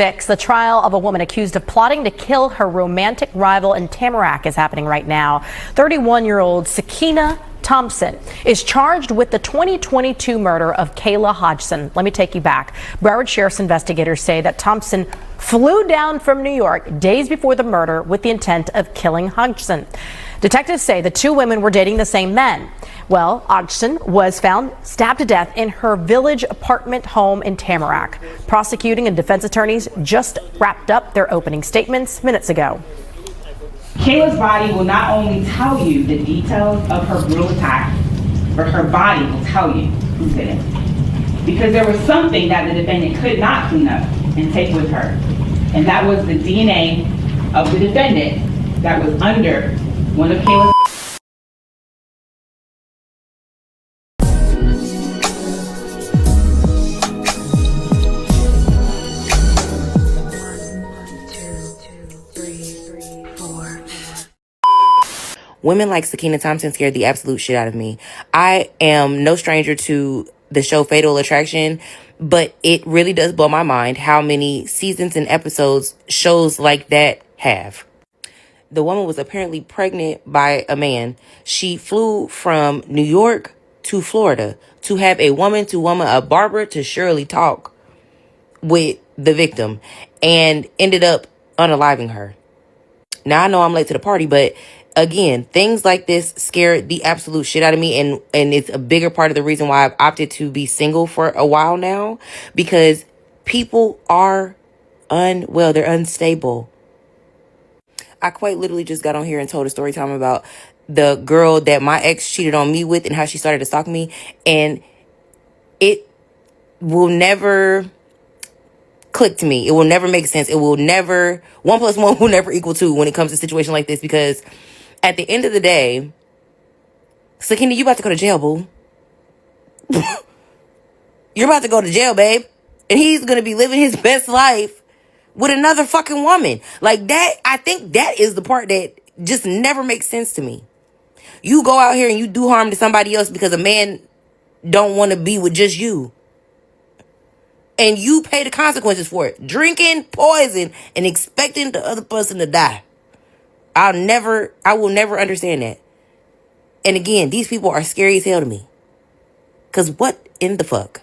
The trial of a woman accused of plotting to kill her romantic rival in Tamarac is happening right now. 31-year-old Sakiyna Thompson is charged with the 2022 murder of Kayla Hodgson. Let me take you back. Broward Sheriff's investigators say that Thompson flew down from New York days before the murder with the intent of killing Hodgson. Detectives say the two women were dating the same men. Well, Hodgson was found stabbed to death in her village apartment home in Tamarac. Prosecuting and defense attorneys just wrapped up their opening statements minutes ago. Kayla's body will not only tell you the details of her brutal attack, but her body will tell you who did it. Because there was something that the defendant could not clean up and take with her, and that was the DNA of the defendant that was under one of Kayla's. Women like Sakiyna Thompson scared the absolute shit out of me. I am no stranger to the show Fatal Attraction, but it really does blow my mind how many seasons and episodes shows like that have. The woman was apparently pregnant by a man. She flew from New York to Florida to have a woman-to-woman, a Barbara to Shirley talk with the victim and ended up unaliving her. Now, I know I'm late to the party, but again, things like this scare the absolute shit out of me. And it's a bigger part of the reason why I've opted to be single for a while now, because people are unwell. They're unstable. I quite literally just got on here and told a story time about the girl that my ex cheated on me with and how she started to stalk me. And it will never click to me. It will never make sense. It will never, 1 + 1 will never equal 2 when it comes to a situation like this, because at the end of the day, Sakiyna, you about to go to jail, boo. You're about to go to jail, babe. And he's going to be living his best life with another fucking woman. Like that, I think that is the part that just never makes sense to me. You go out here and you do harm to somebody else because a man don't want to be with just you. And you pay the consequences for it. Drinking poison and expecting the other person to die. I will never understand that. And again, these people are scary as hell to me. Because what in the fuck?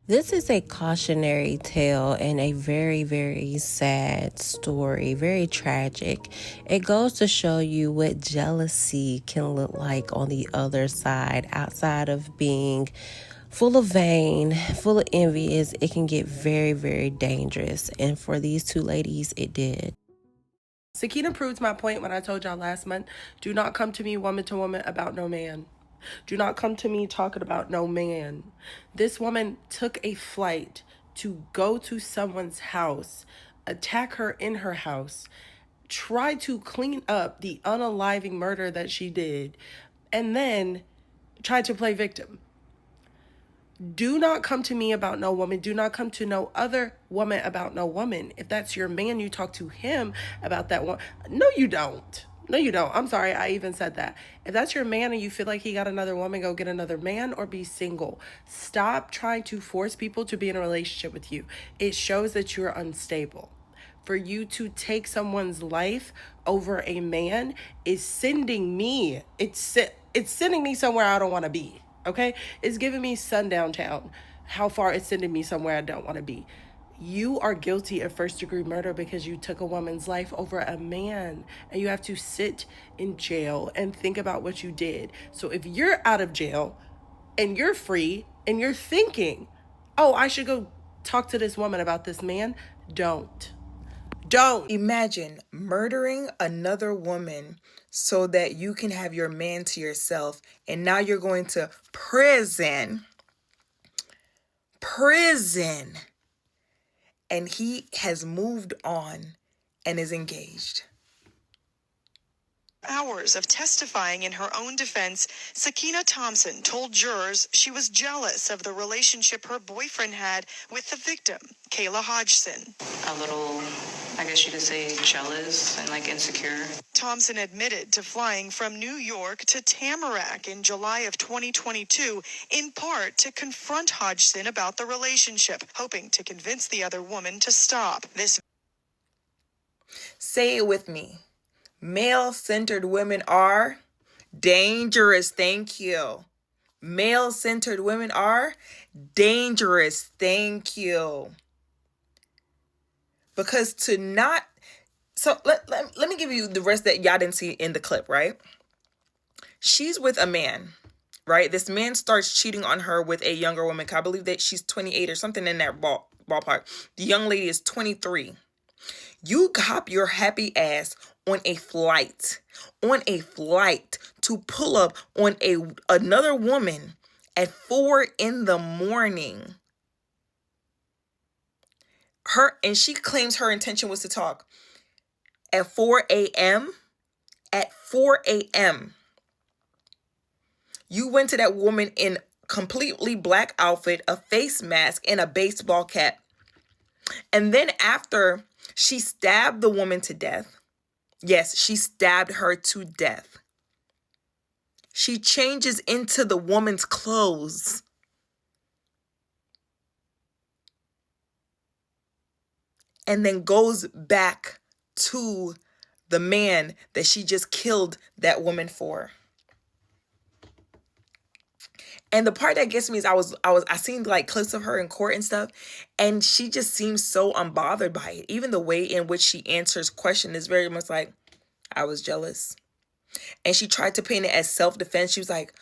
This is a cautionary tale and a very, very sad story, very tragic. It goes to show you what jealousy can look like on the other side. Outside of being full of vain, full of envious, it can get very, very dangerous. And for these two ladies, it did. Sakiyna proves my point when I told y'all last month, do not come to me woman to woman about no man. Do not come to me talking about no man. This woman took a flight to go to someone's house, attack her in her house, try to clean up the unaliving murder that she did, and then try to play victim. Do not come to me about no woman. Do not come to no other woman about no woman. If that's your man, you talk to him about that one. No, you don't. No, you don't. I'm sorry. I even said that. If that's your man and you feel like he got another woman, go get another man or be single. Stop trying to force people to be in a relationship with you. It shows that you're unstable. For you to take someone's life over a man is sending me. It's sending me somewhere I don't want to be. Okay? It's giving me sundown town. How far it's sending me somewhere I don't want to be. You are guilty of first-degree murder because you took a woman's life over a man, and you have to sit in jail and think about what you did. So if you're out of jail and you're free and you're thinking, oh, I should go talk to this woman about this man, don't. Imagine murdering another woman so that you can have your man to yourself, and now you're going to prison. And he has moved on and is engaged. Hours of testifying in her own defense, Sakiyna Thompson told jurors she was jealous of the relationship her boyfriend had with the victim, Kayla Hodgson. A little I guess you could say, jealous and like insecure. Thompson admitted to flying from New York to Tamarac in July of 2022, in part to confront Hodgson about the relationship, hoping to convince the other woman to stop. Say it with me. Male-centered women are dangerous. Thank you. Male-centered women are dangerous. Thank you. Because to not... So let me give you the rest that y'all didn't see in the clip, right? She's with a man, right? This man starts cheating on her with a younger woman. I believe that she's 28 or something in that ballpark. The young lady is 23. You hop your happy ass on a flight to pull up on another woman at 4 a.m. And she claims her intention was to talk at 4 a.m. At 4 a.m. You went to that woman in completely black outfit, a face mask, and a baseball cap. And then after she stabbed the woman to death, yes, she stabbed her to death, she changes into the woman's clothes and then goes back to the man that she just killed that woman for. And the part that gets me is I seen like clips of her in court and stuff, and she just seems so unbothered by it. Even the way in which she answers questions is very much like, I was jealous. And she tried to paint it as self-defense. She was like,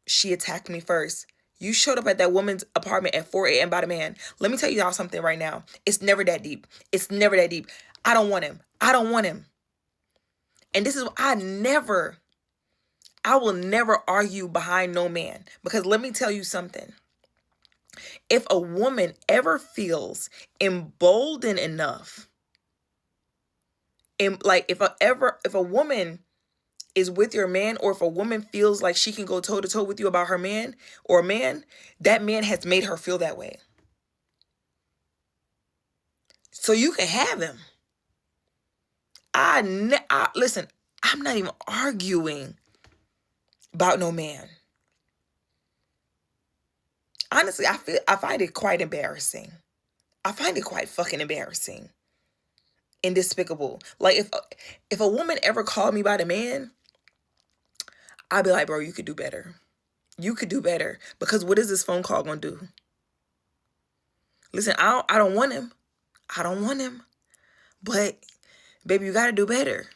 she attacked me first. You showed up at that woman's apartment at 4 a.m. by the man. Let me tell y'all something right now. It's never that deep. It's never that deep. I don't want him. I don't want him. And this is, I will never argue behind no man. Because let me tell you something. If a woman ever feels emboldened enough, if a woman is with your man, or if a woman feels like she can go toe to toe with you about her man or a man, that man has made her feel that way. So you can have him. Listen, I'm not even arguing about no man. Honestly, I find it quite embarrassing. I find it quite fucking embarrassing and despicable. Like if a woman ever called me by the man, I'd be like, bro, you could do better. You could do better. Because what is this phone call gonna do? Listen, I don't want him. I don't want him. But baby, you gotta do better.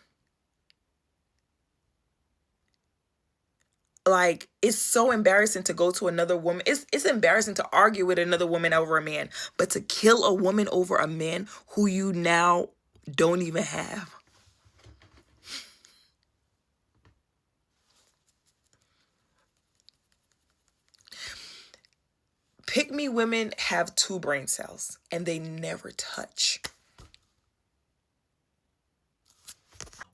Like, it's so embarrassing to go to another woman. It's embarrassing to argue with another woman over a man. But to kill a woman over a man who you now don't even have. Pick me women have 2 brain cells and they never touch.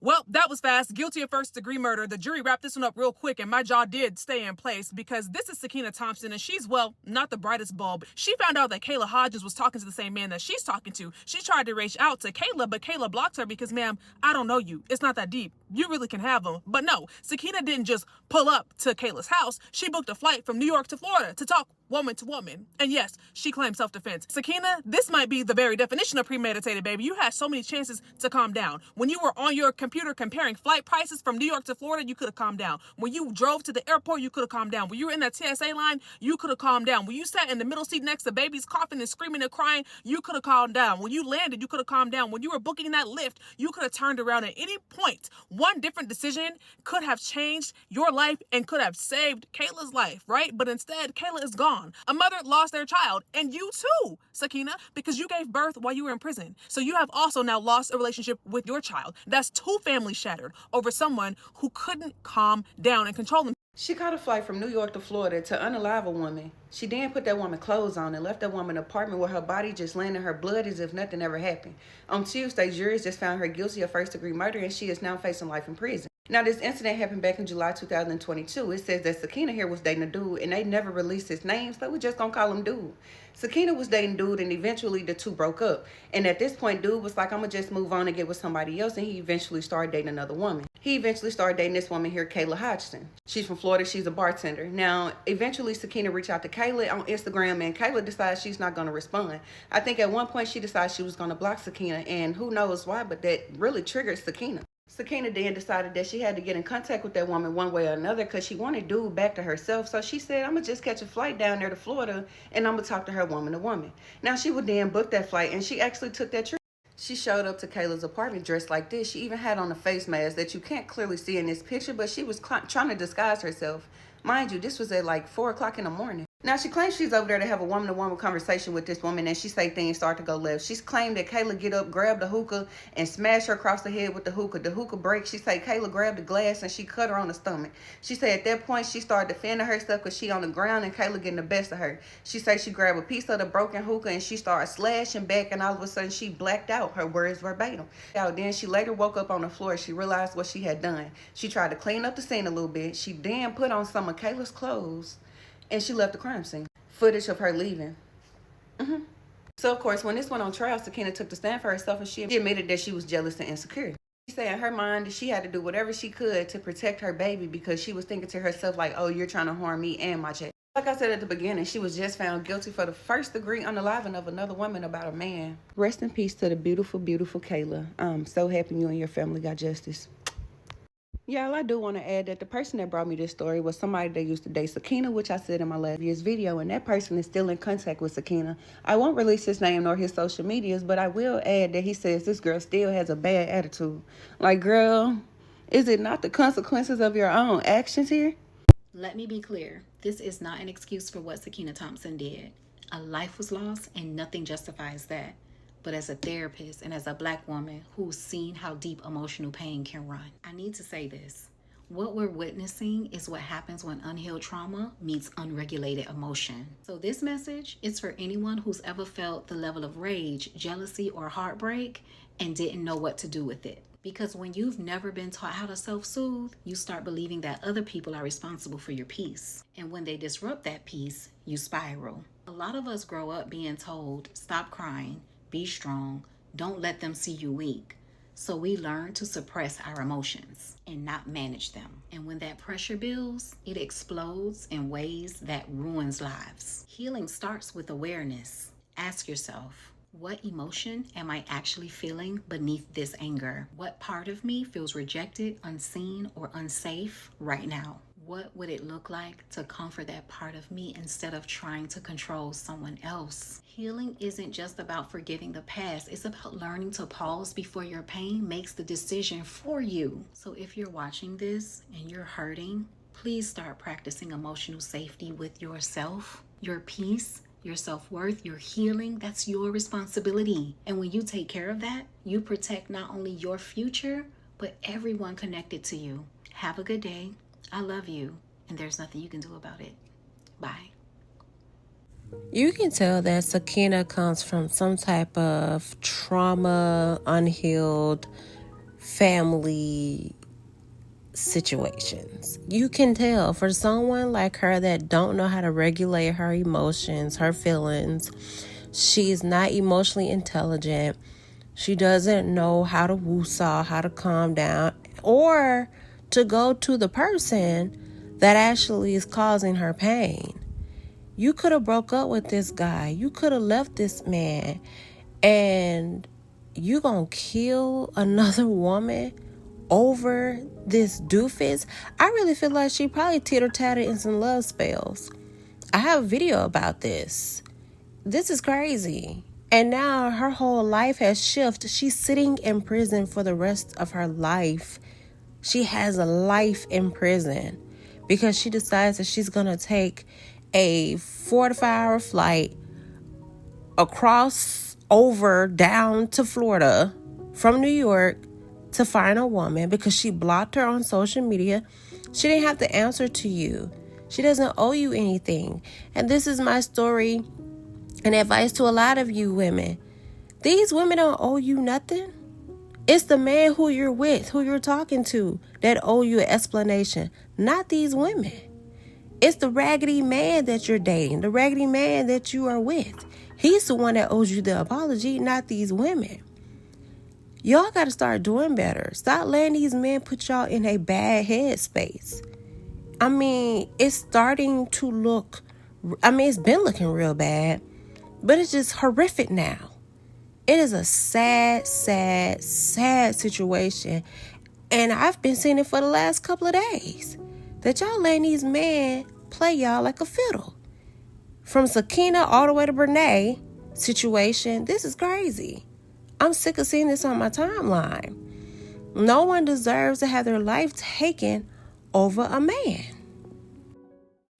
Well, that was fast. Guilty of first-degree murder. The jury wrapped this one up real quick, and my jaw did stay in place because this is Sakiyna Thompson, and she's, well, not the brightest bulb. She found out that Kayla Hodgson was talking to the same man that she's talking to. She tried to reach out to Kayla, but Kayla blocked her because, ma'am, I don't know you. It's not that deep. You really can have them. But no, Sakiyna didn't just pull up to Kayla's house. She booked a flight from New York to Florida to talk woman to woman. And yes, she claimed self-defense. Sakiyna, this might be the very definition of premeditated, baby. You had so many chances to calm down. When you were on your computer comparing flight prices from New York to Florida, you could have calmed down. When you drove to the airport, you could have calmed down. When you were in that TSA line, you could have calmed down. When you sat in the middle seat next to babies coughing and screaming and crying, you could have calmed down. When you landed, you could have calmed down. When you were booking that lift, you could have turned around at any point. One different decision could have changed your life and could have saved Kayla's life, right? But instead, Kayla is gone. A mother lost their child, and you too, Sakiyna, because you gave birth while you were in prison. So you have also now lost a relationship with your child. That's 2 families shattered over someone who couldn't calm down and control them. She caught a flight from New York to Florida to unalive a woman. She then put that woman clothes on and left that woman in an apartment where her body just laying in her blood as if nothing ever happened. On Tuesday, juries just found her guilty of first-degree murder, and she is now facing life in prison. Now, this incident happened back in July 2022. It says that Sakiyna here was dating a dude, and they never released his name, so we're just gonna call him Dude. Sakiyna was dating Dude, and eventually the two broke up. And at this point, Dude was like, I'm gonna just move on and get with somebody else, and he eventually started dating another woman. He eventually started dating this woman here, Kayla Hodgson. She's from Florida. She's a bartender. Now, eventually, Sakiyna reached out to Kayla on Instagram, and Kayla decides she's not gonna respond. I think at one point she decided she was gonna block Sakiyna, and who knows why, but that really triggered Sakiyna. Sakiyna then decided that she had to get in contact with that woman one way or another because she wanted Dude back to herself. So she said, I'm going to just catch a flight down there to Florida and I'm going to talk to her woman to woman. Now, she would then book that flight, and she actually took that trip. She showed up to Kayla's apartment dressed like this. She even had on a face mask that you can't clearly see in this picture, but she was trying to disguise herself. Mind you, this was at like 4 o'clock in the morning. Now, she claims she's over there to have a woman-to-woman conversation with this woman, and she say things start to go left. She's claimed that Kayla get up, grab the hookah, and smash her across the head with the hookah. The hookah breaks. She say Kayla grabbed the glass, and she cut her on the stomach. She said at that point, she started defending herself because she on the ground, and Kayla getting the best of her. She say she grabbed a piece of the broken hookah, and she started slashing back, and all of a sudden, she blacked out. Her words verbatim. Then she later woke up on the floor. She realized what she had done. She tried to clean up the scene a little bit. She then put on some of Kayla's clothes, and she left the crime scene. Footage of her leaving. So, of course, when this went on trial, Sakiyna took the stand for herself, and she admitted that she was jealous and insecure. She said in her mind that she had to do whatever she could to protect her baby because she was thinking to herself like, oh, you're trying to harm me and my child. Like I said at the beginning, she was just found guilty for the first-degree unaliving of another woman about a man. Rest in peace to the beautiful, beautiful Kayla. I'm so happy you and your family got justice. Y'all, I do want to add that the person that brought me this story was somebody that used to date Sakiyna, which I said in my last year's video, and that person is still in contact with Sakiyna. I won't release his name nor his social medias, but I will add that he says this girl still has a bad attitude. Like, girl, is it not the consequences of your own actions here? Let me be clear. This is not an excuse for what Sakiyna Thompson did. A life was lost, and nothing justifies that. But as a therapist and as a Black woman who's seen how deep emotional pain can run, I need to say this. What we're witnessing is what happens when unhealed trauma meets unregulated emotion. So this message is for anyone who's ever felt the level of rage, jealousy, or heartbreak and didn't know what to do with it. Because when you've never been taught how to self-soothe, you start believing that other people are responsible for your peace. And when they disrupt that peace, you spiral. A lot of us grow up being told, stop crying, be strong, don't let them see you weak. So we learn to suppress our emotions and not manage them. And when that pressure builds, it explodes in ways that ruins lives. Healing starts with awareness. Ask yourself, what emotion am I actually feeling beneath this anger? What part of me feels rejected, unseen, or unsafe right now? What would it look like to comfort that part of me instead of trying to control someone else? Healing isn't just about forgiving the past. It's about learning to pause before your pain makes the decision for you. So if you're watching this and you're hurting, please start practicing emotional safety with yourself, your peace, your self-worth, your healing. That's your responsibility. And when you take care of that, you protect not only your future, but everyone connected to you. Have a good day. I love you, and there's nothing you can do about it. Bye. You can tell that Sakiyna comes from some type of trauma, unhealed family situations. You can tell for someone like her that don't know how to regulate her emotions, her feelings. She's not emotionally intelligent. She doesn't know how to woo-saw, how to calm down, or to go to the person that actually is causing her pain. You could have broke up with this guy. You could have left this man, and you gonna kill another woman over this doofus? I really feel like she probably teeter-tatted in some love spells. I have a video about this. This is crazy. And now her whole life has shifted. She's sitting in prison for the rest of her life. She has a life in prison because she decides that she's going to take a 4 to 5 hour flight across over down to Florida from New York to find a woman because she blocked her on social media. She didn't have to answer to you. She doesn't owe you anything. And this is my story and advice to a lot of you women. These women don't owe you nothing. It's the man who you're with, who you're talking to, that owe you an explanation, not these women. It's the raggedy man that you're dating, the raggedy man that you are with. He's the one that owes you the apology, not these women. Y'all got to start doing better. Stop letting these men put y'all in a bad headspace. I mean, it's starting to look, it's been looking real bad, but it's just horrific now. It is a sad, sad, sad situation. And I've been seeing it for the last couple of days. That y'all letting these men play y'all like a fiddle. From Sakiyna all the way to Brene situation, this is crazy. I'm sick of seeing this on my timeline. No one deserves to have their life taken over a man.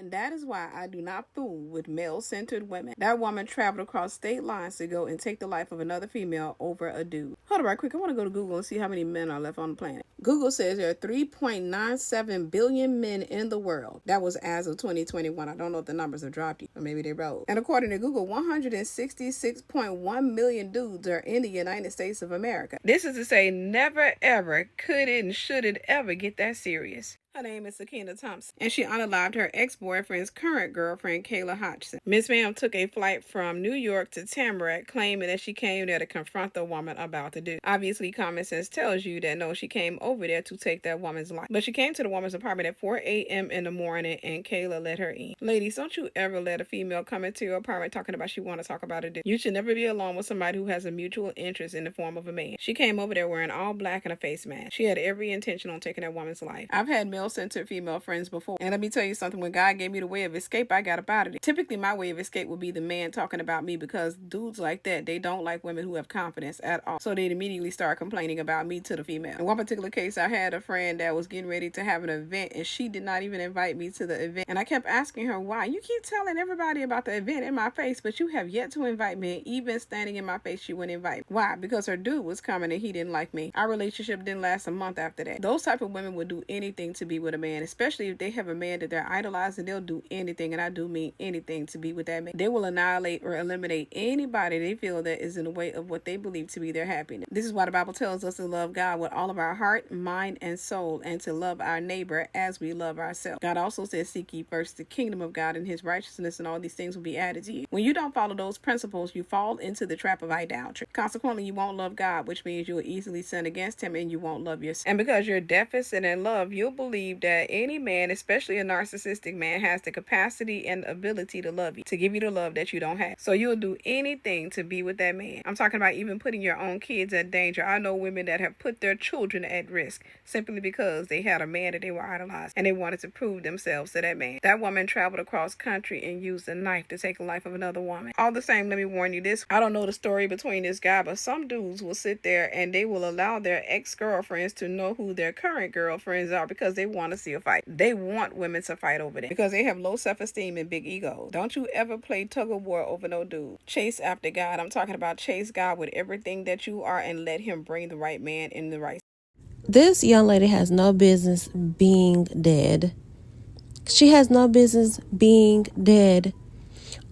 And that is why I do not fool with male-centered women. That woman traveled across state lines to go and take the life of another female over a dude. Hold on right quick. I want to go to Google and see how many men are left on the planet. Google says there are 3.97 billion men in the world. That was as of 2021. I don't know if the numbers have dropped yet, or maybe they wrote. And according to Google, 166.1 million dudes are in the United States of America. This is to say, never ever could it and should it ever get that serious. Her name is Sakiyna Thompson, and she unalived her ex-boyfriend's current girlfriend, Kayla Hodgson. Miss Ma'am took a flight from New York to Tamarac, claiming that she came there to confront the woman about the dude. Obviously, common sense tells you that no, she came over there to take that woman's life. But she came to the woman's apartment at 4 a.m. in the morning, and Kayla let her in. Ladies, don't you ever let a female come into your apartment talking about she want to talk about a dude. You should never be alone with somebody who has a mutual interest in the form of a man. She came over there wearing all black and a face mask. She had every intention on taking that woman's life. I've had male-centered female friends before, and let me tell you something, when God gave me the way of escape, I got up out of it. Typically, my way of escape would be the man talking about me, because dudes like that, they don't like women who have confidence at all. So they'd immediately start complaining about me to the female. In one particular case, I had a friend that was getting ready to have an event, and she did not even invite me to the event. And I kept asking her, why? You keep telling everybody about the event in my face, but you have yet to invite me. And even standing in my face, she wouldn't invite me. Why? Because her dude was coming and he didn't like me. Our relationship didn't last a month after that. Those type of women would do anything to be with a man, especially if they have a man that they're idolizing. They'll do anything, and I do mean anything, to be with that man. They will annihilate or eliminate anybody they feel that is in the way of what they believe to be their happiness. This is why the Bible tells us to love God with all of our heart, mind, and soul, and to love our neighbor as we love ourselves. God also says, seek ye first the kingdom of God and his righteousness, and all these things will be added to you. When you don't follow those principles, you fall into the trap of idolatry. Consequently, you won't love God, which means you will easily sin against him, and you won't love yourself. And because you're deficit in love, you'll believe that any man, especially a narcissistic man, has the capacity and ability to love you, to give you the love that you don't have. So you'll do anything to be with that man. I'm talking about even putting your own kids at danger. I know women that have put their children at risk simply because they had a man that they were idolized, and they wanted to prove themselves to that man. That woman traveled across country and used a knife to take the life of another woman. All the same, let me warn you this. I don't know the story between this guy, but some dudes will sit there and they will allow their ex-girlfriends to know who their current girlfriends are, because they want to see a fight. They want women to fight over them because they have low self-esteem and big ego. Don't you ever play tug of war over no dude. Chase after God. I'm talking about chase God with everything that you are, and let him bring the right man in the right. This young lady has no business being dead. She has no business being dead.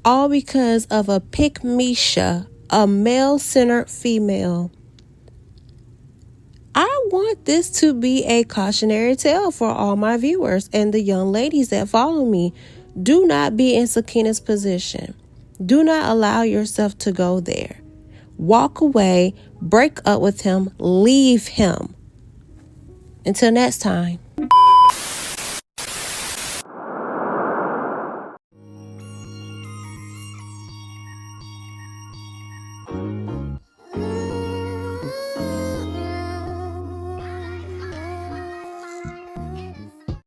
All because of a pick-me-sha, a male-centered female. I want this to be a cautionary tale for all my viewers and the young ladies that follow me. Do not be in Sakiyna's position. Do not allow yourself to go there. Walk away, break up with him, leave him. Until next time.